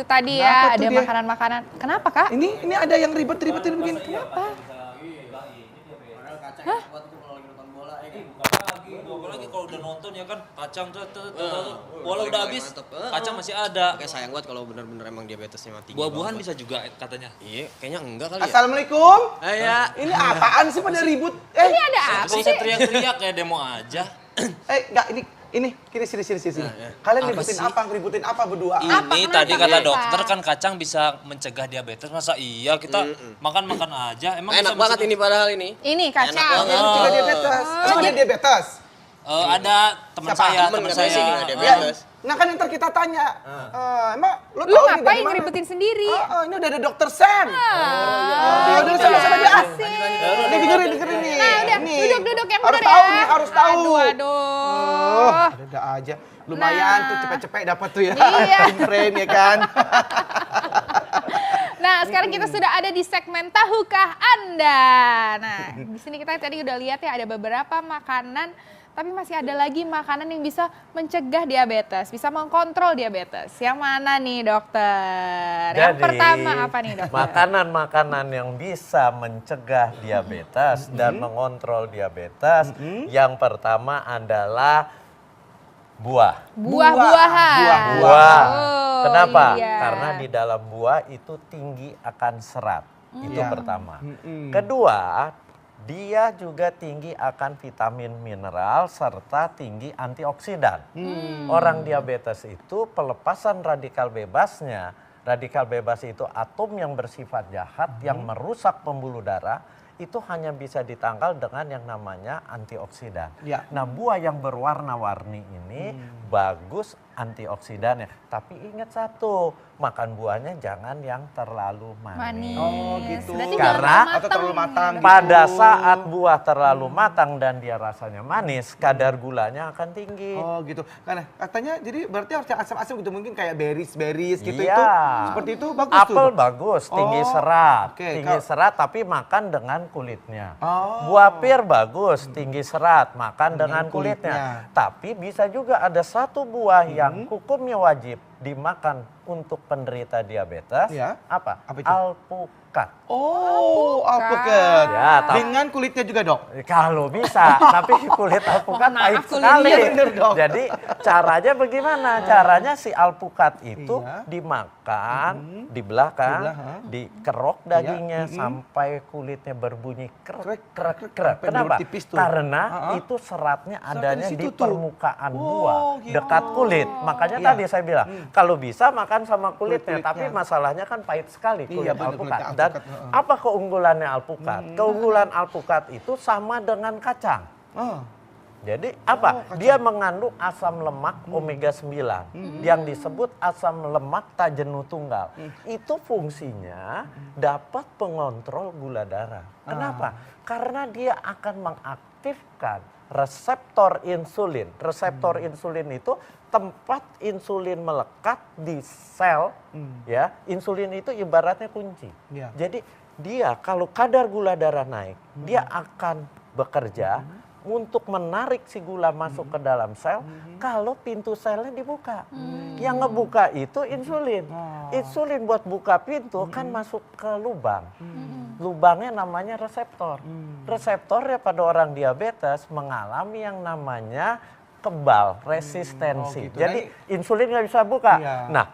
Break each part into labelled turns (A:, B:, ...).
A: tadi ya, ada makanan-makanan. Kenapa, Kak?
B: Ini ada yang ribet-ribetin begini.
A: Kenapa?
C: Hah? Apalagi kalau udah nonton ya kan, kacang bola udah habis, kacang masih ada.
D: Kayak sayang banget kalau bener-bener emang diabetesnya mati.
C: Buah-buahan bisa juga katanya.
D: Iya, kayaknya enggak kali ya.
B: Assalamualaikum.
D: Ya.
B: Ini apaan sih pada ribut?
A: Ini ada apa
C: Gak
A: sih?
C: usah teriak-teriak kayak demo aja.
B: Enggak, ini sini. Kalian ributin apa berdua?
C: Ini tadi kata dokter kan kacang bisa mencegah diabetes. Masa iya kita makan-makan aja? Emang
D: Enak banget ini padahal ini.
A: Ini kacang.
B: Juga diabetes. Emang dia diabetes?
C: Ada teman saya.
D: Sih nggak diabetes.
B: Nah kan ntar kita tanya, emang
A: Lu
B: lu tahu ini dari
A: ngapain
B: mana?
A: ngeributin sendiri?
B: Ini udah ada dokter Sam. Udah sama dia. Nih dengerin nih.
A: Nah, udah duduk yang benar ya.
B: Harus tahu nih, harus tahu.
A: Aduh.
B: Ada aja. Lumayan tuh cepet-cepet dapat tuh ya.
A: Iya.
B: Frame ya kan.
A: Nah, sekarang kita sudah ada di segmen Tahukah Anda. Nah, di sini kita tadi udah lihat ya ada beberapa makanan, tapi masih ada lagi makanan yang bisa mencegah diabetes, bisa mengkontrol diabetes. Yang mana nih, dokter? Yang pertama apa nih, dokter?
E: Makanan-makanan yang bisa mencegah diabetes dan mengontrol diabetes, yang pertama adalah buah.
A: Buah-buahan.
E: Buah.
A: Oh,
E: Kenapa?
A: iya.
E: Karena di dalam buah itu tinggi akan serat. Itu pertama. Kedua, dia juga tinggi akan vitamin mineral serta tinggi antioksidan. Orang diabetes itu pelepasan radikal bebasnya. Radikal bebas itu atom yang bersifat jahat yang merusak pembuluh darah. Itu hanya bisa ditangkal dengan yang namanya antioksidan.
B: Ya.
E: Nah, buah yang berwarna-warni ini bagus antioksidannya. Tapi ingat satu, makan buahnya jangan yang terlalu manis.
B: Oh gitu.
A: Berarti
E: Karena
A: jangan
B: atau terlalu matang.
E: pada saat buah terlalu matang dan dia rasanya manis, kadar gulanya akan tinggi.
B: Oh gitu. Karena katanya jadi berarti harus yang asam-asam gitu, mungkin kayak berries gitu
E: Iya.
B: itu. Seperti itu bagus tuh.
E: Apel bagus, tinggi
B: Oh,
E: serat.
B: oke.
E: Tinggi serat tapi makan dengan kulitnya.
B: Oh.
E: Buah pir bagus, tinggi serat, makan dengan
B: kulitnya.
E: kulitnya. Tapi bisa juga ada satu buah yang hukumnya wajib dimakan untuk penderita diabetes.
B: Ya.
E: Apa?
B: Apa itu?
E: Alpukat.
B: Oh, alpukat.
E: Ya,
B: Dengan kulitnya juga, Dok.
E: Kalau bisa, tapi kulit alpukat
A: Mohon maaf,
E: pahit
A: kulitnya
E: sekali.
B: bener dong.
E: Jadi caranya bagaimana? Caranya si alpukat itu
B: Iya.
E: dimakan, dibelah kan,
B: Dibelah, ha?
E: dikerok dagingnya sampai kulitnya berbunyi krek krek krek.
B: Sampai
E: Kenapa?
B: bertipis tuh.
E: Karena
B: Ha-ha.
E: itu seratnya adanya
B: di
E: di
B: situ tuh.
E: permukaan
B: Oh,
E: buah,
B: gitu.
E: dekat kulit. Makanya
B: Iya.
E: tadi saya bilang, kalau bisa makan sama kulitnya,
B: Kulit-kulitnya.
E: tapi masalahnya kan pahit sekali kulit
B: Iya, bener,
E: alpukat.
B: kulitnya
E: Dan
B: alpukat, ha-ha.
E: apa keunggulannya alpukat? Keunggulan alpukat itu sama dengan kacang.
B: Oh.
E: Jadi apa? Dia mengandung asam lemak omega 9 yang disebut asam lemak tak jenuh tunggal. Itu fungsinya dapat pengontrol gula darah. Kenapa? Karena dia akan mengaktifkan reseptor insulin. Reseptor insulin itu tempat insulin melekat di sel, ya. Insulin itu ibaratnya kunci.
B: Iya.
E: Jadi dia kalau kadar gula darah naik, dia akan bekerja untuk menarik si gula masuk ke dalam sel kalau pintu selnya dibuka. Yang ngebuka itu insulin. Insulin buat buka pintu kan masuk ke lubang. Lubangnya namanya reseptor. Reseptornya pada orang diabetes mengalami yang namanya kebal, resistensi.
B: Oh, gitu.
E: Jadi insulin nggak bisa buka.
B: Iya.
E: Nah,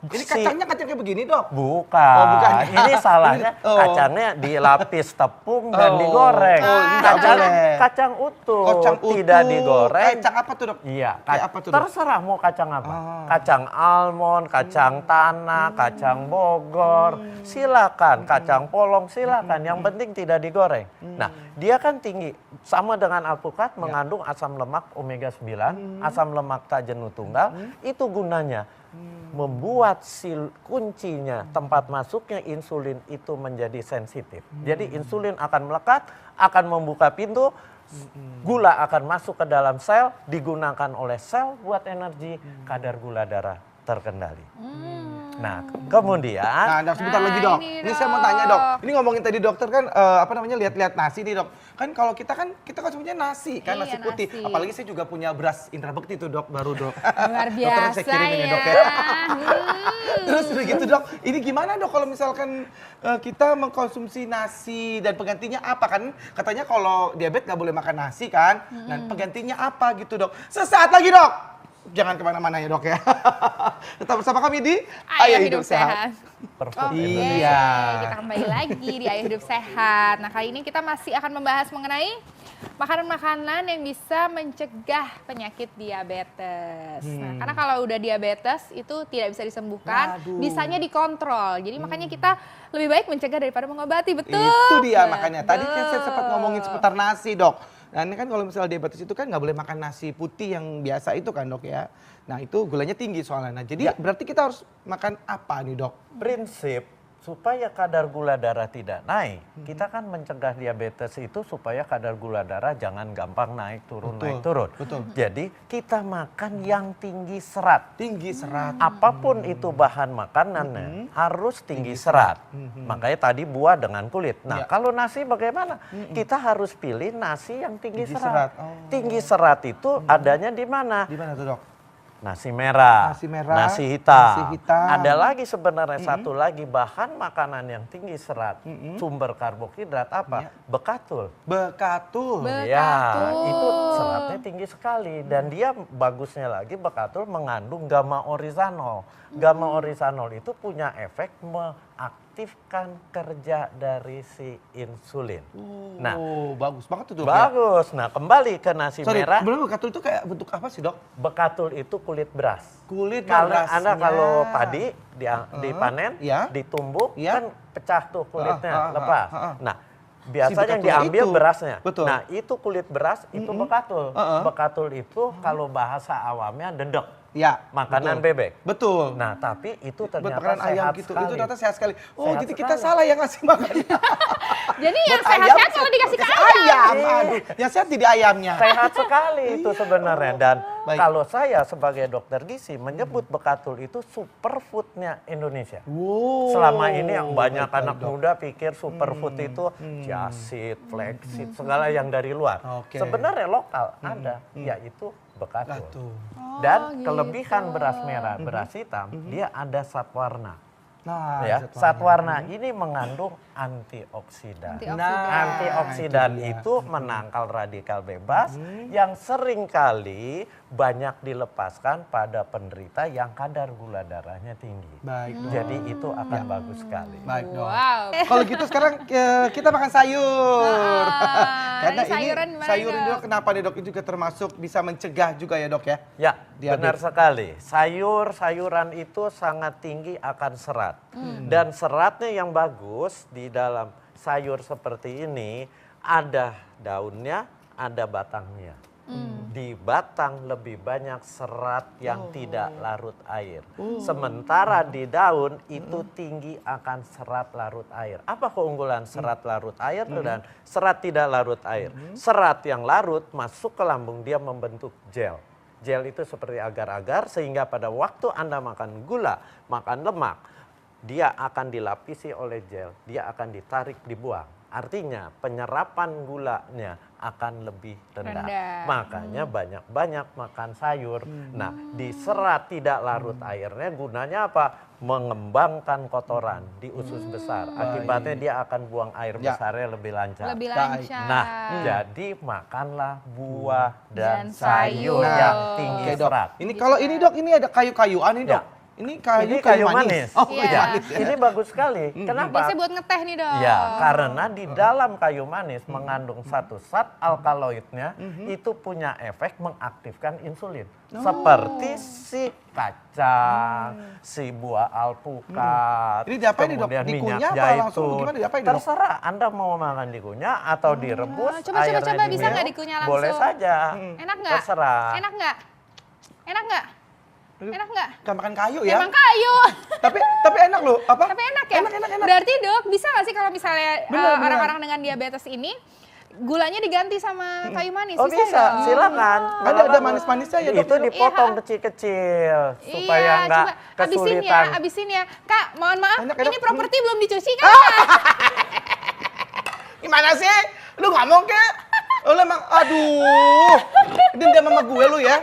B: Ini kacangnya kacang kayak begini, Dok.
E: bukan.
B: Oh, bukan.
E: Ini salahnya
B: Oh.
E: kacangnya dilapis tepung dan
B: Oh.
E: digoreng.
B: Oh, ini nggak
E: Kacang
B: boleh.
E: kacang utuh,
B: Kacang utuh.
E: tidak digoreng.
B: Kacang apa tuh, Dok?
E: Iya,
B: Kayak apa tuh, Dok?
E: terserah mau kacang apa.
B: Ah.
E: Kacang almond, kacang tanah, kacang Bogor, silakan. Kacang polong silakan. Yang penting tidak digoreng. Nah, dia kan tinggi sama dengan alpukat mengandung asam lemak omega 9, asam lemak tak jenuh tunggal. Itu gunanya membuat si kuncinya tempat masuknya insulin itu menjadi sensitif. Jadi insulin akan melekat, akan membuka pintu, gula akan masuk ke dalam sel, digunakan oleh sel buat energi, kadar gula darah terkendali. Nah, kemudian
B: Nah, dok, sebentar
A: Nah,
B: lagi dok.
A: ini,
B: Ini saya mau
A: Dok.
B: tanya dok. Ini ngomongin tadi dokter kan lihat-lihat nasi nih dok. Kan kalau kita konsumsinya nasi kan,
A: Iya,
B: nasi putih.
A: nasi.
B: Apalagi saya juga punya beras Indra Bekti tuh dok, baru dok.
A: Luar
B: Dokter,
A: biasa
B: saya kirimin ya,
A: ya.
B: dok, ya. Terus udah gitu dok, ini gimana dok kalau misalkan kita mengkonsumsi nasi dan penggantinya apa kan? Katanya kalau diabetes nggak boleh makan nasi kan? Dan penggantinya apa gitu dok? Sesaat lagi dok. Jangan kemana-mana ya dok ya. Tetap bersama kami di
A: Ayo hidup sehat.
E: perfect
A: Oke,
B: Iya.
A: kita kembali lagi di Ayo Hidup Sehat. Nah, kali ini kita masih akan membahas mengenai makanan-makanan yang bisa mencegah penyakit diabetes. Nah, karena kalau udah diabetes itu tidak bisa disembuhkan,
B: Waduh.
A: bisanya dikontrol. Jadi makanya kita lebih baik mencegah daripada mengobati, betul?
B: Itu dia makanya. Tadi kan saya
A: Betul.
B: sempat ngomongin seputar nasi dok. Nah ini kan kalau misalnya diabetes itu kan nggak boleh makan nasi putih yang biasa itu kan dok ya. Nah itu gulanya tinggi soalnya. Nah jadi berarti kita harus makan apa nih dok?
E: prinsip supaya kadar gula darah tidak naik, kita kan mencegah diabetes itu supaya kadar gula darah jangan gampang naik turun
B: Betul,
E: naik turun.
B: betul.
E: Jadi kita makan yang tinggi serat.
B: Tinggi serat.
E: Apapun itu bahan makanannya harus tinggi serat. Makanya tadi buah dengan kulit. Nah,
B: Ya.
E: kalau nasi bagaimana? Kita harus pilih nasi yang tinggi,
B: Tinggi
E: serat.
B: serat. Oh.
E: Tinggi serat itu adanya di mana?
B: Di mana tuh dok?
E: Nasi merah,
B: Nasi merah,
E: nasi hitam.
B: nasi hitam.
E: Ada lagi sebenarnya satu lagi bahan makanan yang tinggi serat, sumber karbohidrat apa? Bekatul.
B: Bekatul.
E: Ya, itu seratnya tinggi sekali dan dia bagusnya lagi bekatul mengandung gamma oryzanol. Gamma oryzanol itu punya efek mengaktifkan kerja dari si insulin. Nah,
B: Oh, bagus banget tuh dok. Ya.
E: bagus. Nah, kembali ke nasi
B: Sorry,
E: merah.
B: sebenarnya bekatul itu kayak bentuk apa sih dok?
E: Bekatul itu kulit beras.
B: Kulit
E: Karena
B: berasnya.
E: Anda kalau padi dipanen,
B: Iya.
E: ditumbuk,
B: Iya.
E: kan pecah tuh kulitnya,
B: Ah, ah, ah,
E: lepas.
B: ah, ah.
E: Nah, biasanya yang
B: bekatulnya
E: diambil
B: itu.
E: berasnya.
B: Betul.
E: Nah, itu kulit beras, itu bekatul. Bekatul itu kalau bahasa awamnya dedek,
B: Ya.
E: makanan
B: betul.
E: bebek.
B: Betul.
E: Nah, tapi itu
B: Buat
E: ternyata
B: makanan ayam
E: sehat
B: gitu.
E: sekali.
B: Itu ternyata sehat sekali. Oh,
E: Sehat
B: jadi kita
E: sekali.
B: salah yang ngasih makan.
A: Jadi yang
B: Buat
A: sehat-sehat
B: ayam,
A: kalau dikasih ke
B: ayam.
A: ayam.
B: Aduh, yang sehat jadi ayamnya.
E: Sehat sekali itu sebenarnya. Dan
B: Baik.
E: kalau saya sebagai dokter gizi menyebut bekatul itu superfoodnya Indonesia.
B: Wow.
E: Selama ini yang banyak
B: Baik,
E: anak
B: Dok.
E: muda pikir superfood itu jasid, flaxseed, segala yang dari luar.
B: Oke.
E: Sebenarnya lokal ada, yaitu bekatul.
B: Bekatul.
E: Dan kelebihan beras merah, beras hitam, dia ada zat warna.
B: Nah,
E: Ya, zat warna ini mengandung antioksidan. Antioksidan itu menangkal radikal bebas yang seringkali banyak dilepaskan pada penderita yang kadar gula darahnya tinggi.
B: Baik, Dok.
E: Jadi itu akan bagus sekali.
B: Baik dong.
A: Wow.
B: Kalau gitu sekarang kita makan sayur. Karena
A: ini sayuran
B: ini
A: gimana,
B: sayur ini
A: Dok?
B: dok, kenapa nih dok? Itu juga termasuk bisa mencegah juga ya dok ya?
E: Ya,
B: Diabetes.
E: benar sekali. Sayuran itu sangat tinggi akan serat. Dan seratnya yang bagus di dalam sayur seperti ini ada daunnya, ada batangnya. Di batang lebih banyak serat yang tidak larut air. Sementara di daun itu tinggi akan serat larut air. Apa keunggulan serat larut air dan serat tidak larut air? Serat yang larut masuk ke lambung dia membentuk gel. Gel itu seperti agar-agar sehingga pada waktu Anda makan gula, makan lemak, dia akan dilapisi oleh gel, dia akan ditarik dibuang. Artinya penyerapan gulanya akan lebih rendah. Makanya banyak-banyak makan sayur. Nah, di serat tidak larut airnya gunanya apa? Mengembangkan kotoran di usus besar. Akibatnya dia akan buang air
B: Ya.
E: besarnya lebih lancar.
A: Lebih
B: Baik.
A: lancar.
E: Nah, jadi makanlah buah dan
A: Dan
E: sayur
A: sayur.
E: yang tinggi
B: Oke dok.
E: serat.
B: Ini kalau ini dok, ini ada kayu-kayuan nih dok.
E: Ya.
B: Ini
E: Ini kayu manis.
B: Oh,
A: Iya.
B: kayu manis. ya.
E: Ini bagus sekali. Kenapa?
A: Biasanya buat ngeteh nih dok.
E: Ya, karena di dalam kayu manis mengandung satu zat alkaloidnya itu punya efek mengaktifkan insulin. Seperti si kacang, si buah alpukat,
B: Ini diapain nih, Dok?
E: kemudian
B: Dikunyah
E: minyak
B: apa langsung
E: zaitun.
B: gimana diapain nih, Dok?
E: Terserah Anda mau makan dikunyah atau direbus,
A: Coba,
E: airnya
A: bisa nggak
E: diminum,
A: dikunyah
E: boleh
A: langsung?
E: saja.
A: Enak nggak?
E: Terserah.
A: Enak nggak? Enak nggak? Enak nggak?
B: Gak makan kayu ya?
A: Emang kayu.
B: Tapi enak loh. Apa?
A: Tapi enak ya?
B: Enak.
A: Berarti dok, bisa nggak sih kalau misalnya
B: Benar, benar.
A: orang-orang dengan diabetes ini gulanya diganti sama kayu manis.
E: Oh bisa,
A: dong?
E: silakan.
B: Ada manis-manisnya ya, Dok?
E: Itu dipotong
A: Iya.
E: kecil-kecil supaya
A: Iya,
E: nggak
A: coba habisin ya,
E: kesulitan.
A: habisin ya. Kak, mohon maaf,
B: Enak,
A: ini
B: enak.
A: properti belum dicuci kan?
B: Gimana sih? Lu ngomong kek? Lu emang, aduh. Dendam sama gue lu ya.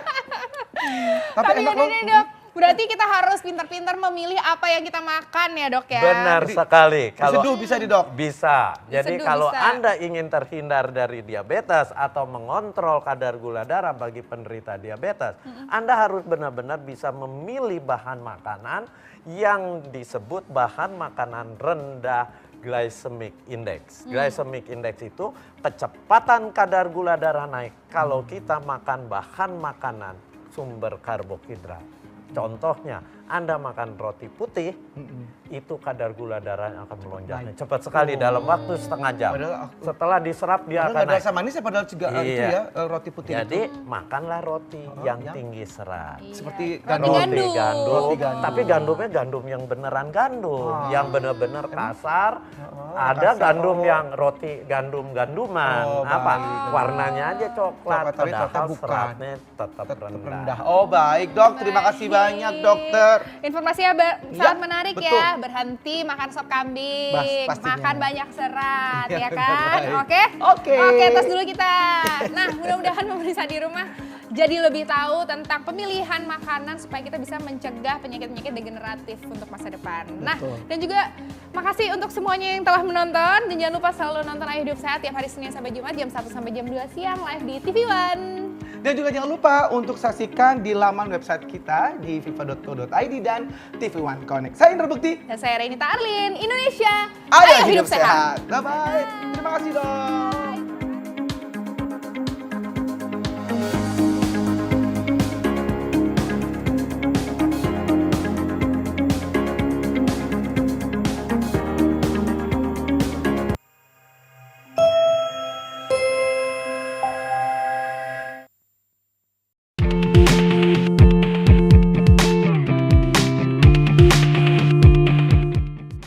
B: Tapi enak
A: ini
B: loh.
A: nih, Dok. Berarti kita harus pintar-pintar memilih apa yang kita makan ya, Dok ya.
E: Benar sekali.
B: Seduh bisa di, Dok?
E: Bisa. Jadi
A: Diseduh
E: kalau
A: bisa.
E: Anda ingin terhindar dari diabetes atau mengontrol kadar gula darah bagi penderita diabetes, Anda harus benar-benar bisa memilih bahan makanan yang disebut bahan makanan rendah glycemic index. Glycemic index itu kecepatan kadar gula darah naik kalau kita makan bahan makanan sumber karbohidrat. Contohnya, Anda makan roti putih, itu kadar gula darahnya akan melonjaknya cepat sekali dalam waktu setengah jam.
B: Padahal
E: Setelah diserap dia
B: Padahal
E: akan
B: nggak ada
E: naik.
B: rasa manis ya, padahal juga itu
E: Iya.
B: ya, roti putih
E: Jadi
B: itu.
E: makanlah roti yang
B: yang-
E: tinggi serat.
B: Seperti
A: Roti
B: gandum.
A: gandum.
B: Roti gandum.
E: Tapi gandumnya gandum yang beneran gandum, yang bener-bener kasar. Ada
B: kasar.
E: gandum yang roti gandum-ganduman,
B: Oh,
E: apa
B: baik.
E: warnanya aja coklat,
B: Coklat, tapi ternyata
E: padahal
B: bukan.
E: seratnya tetap
B: Tetap
E: rendah.
B: rendah. Oh baik dok, terima kasih banyak dokter.
A: Informasinya sangat menarik
B: betul.
A: ya. Berhenti makan sop kambing,
B: Pastinya.
A: makan banyak serat,
B: Ya,
A: ya kan?
B: baik.
A: Oke?
B: Oke.
A: Oke, tos dulu kita. Nah, mudah-mudahan pemirsa di rumah jadi lebih tahu tentang pemilihan makanan supaya kita bisa mencegah penyakit-penyakit degeneratif untuk masa depan. Nah, dan juga makasih untuk semuanya yang telah menonton. Dan jangan lupa selalu nonton Ayo Hidup Sehat tiap hari Senin sampai Jumat jam 1 sampai jam 2 siang live di TV One.
B: Dan juga jangan lupa untuk saksikan di laman website kita di viva.co.id dan TV One Connect. Saya Indra Bekti.
A: Dan saya Renita Arlin, Indonesia.
B: Ayo hidup sehat. Bye-bye. Terima kasih dok.